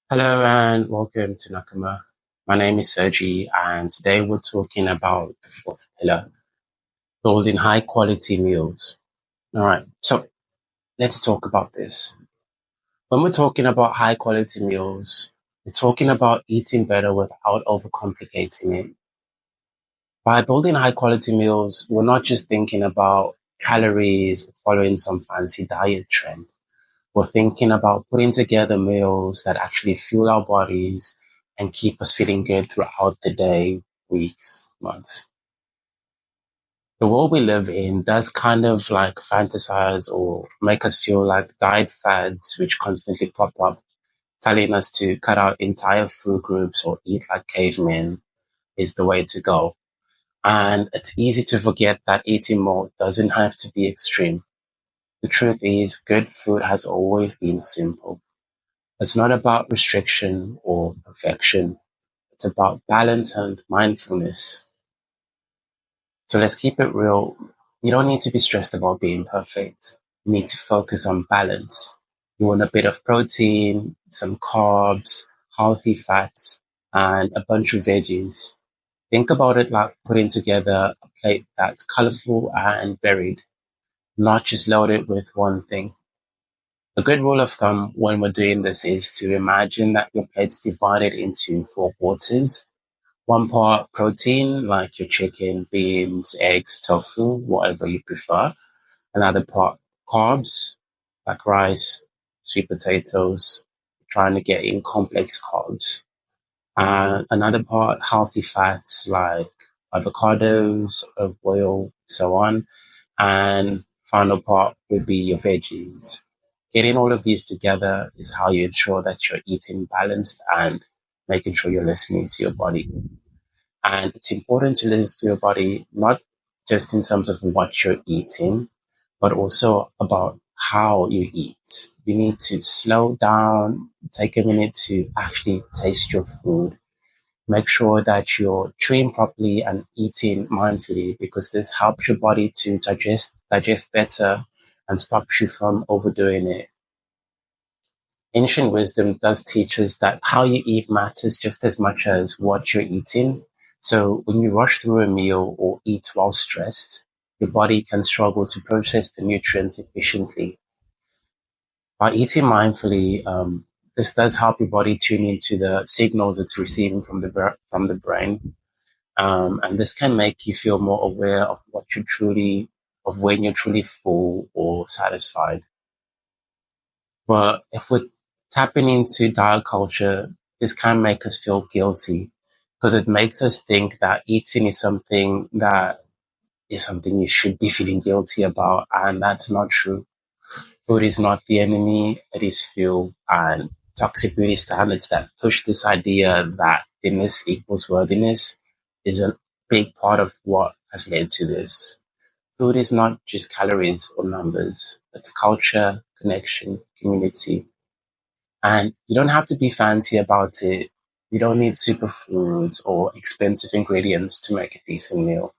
Hello and welcome to Nakama. My name is Sergi, and today we're talking about the fourth pillar, building high quality meals. All right, so let's talk about this. When we're talking about high quality meals, we're talking about eating better without overcomplicating it. By building high quality meals, we're not just thinking about calories or following some fancy diet trend. We're thinking about putting together meals that actually fuel our bodies and keep us feeling good throughout the day, weeks, months. The world we live in does kind of like fantasize or make us feel like diet fads, which constantly pop up, telling us to cut out entire food groups or eat like cavemen is the way to go. And it's easy to forget that eating more doesn't have to be extreme. The truth is, good food has always been simple. It's not about restriction or perfection. It's about balance and mindfulness. So let's keep it real. You don't need to be stressed about being perfect. You need to focus on balance. You want a bit of protein, some carbs, healthy fats, and a bunch of veggies. Think about it like putting together a plate that's colorful and varied, not just loaded with one thing. A good rule of thumb when we're doing this is to imagine that your plate's divided into four quarters. One part protein, like your chicken, beans, eggs, tofu, whatever you prefer. Another part carbs, like rice, sweet potatoes, trying to get in complex carbs. And another part, healthy fats like avocados, olive oil, so on. And final part would be your veggies. Getting all of these together is how you ensure that you're eating balanced and making sure you're listening to your body. And it's important to listen to your body, not just in terms of what you're eating, but also about how you eat. You need to slow down, take a minute to actually taste your food. Make sure that you're chewing properly and eating mindfully because this helps your body to digest better and stops you from overdoing it. Ancient wisdom does teach us that how you eat matters just as much as what you're eating. So when you rush through a meal or eat while stressed, your body can struggle to process the nutrients efficiently. By eating mindfully, this does help your body tune into the signals it's receiving from the brain, and this can make you feel more aware of of when you're truly full or satisfied. But if we're tapping into diet culture, this can make us feel guilty because it makes us think that eating is something you should be feeling guilty about, and that's not true. Food is not the enemy; it is fuel, and toxic beauty standards that push this idea that thinness equals worthiness is a big part of what has led to this. Food is not just calories or numbers; it's culture, connection, community. And you don't have to be fancy about it. You don't need superfoods or expensive ingredients to make a decent meal.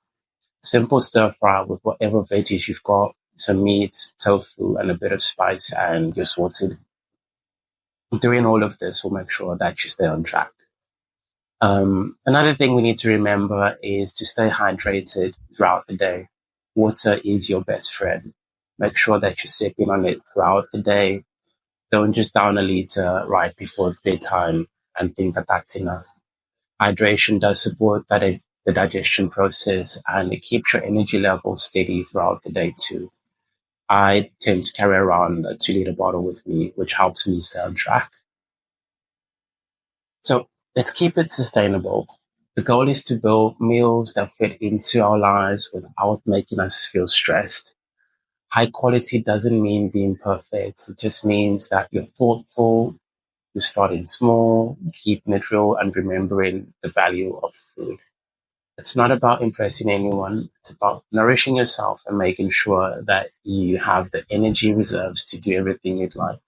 Simple stir fry with whatever veggies you've got, some meat, tofu, and a bit of spice, and you're sorted. Doing all of this will make sure that you stay on track. Another thing we need to remember is to stay hydrated throughout the day. Water is your best friend. Make sure that you're sipping on it throughout the day. Don't just down a liter right before bedtime and think that that's enough. Hydration does support the digestion process and it keeps your energy level steady throughout the day too. I tend to carry around a 2 liter bottle with me, which helps me stay on track. So let's keep it sustainable. The goal is to build meals that fit into our lives without making us feel stressed. High quality doesn't mean being perfect. It just means that you're thoughtful, you're starting small, keeping it real, and remembering the value of food. It's not about impressing anyone. It's about nourishing yourself and making sure that you have the energy reserves to do everything you'd like.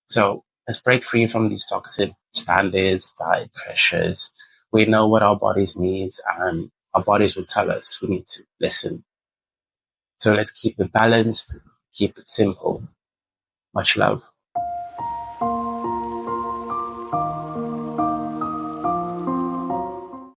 So let's break free from these toxic standards, diet pressures. We know what our bodies need and our bodies will tell us we need to listen. So let's keep it balanced, keep it simple. Much love.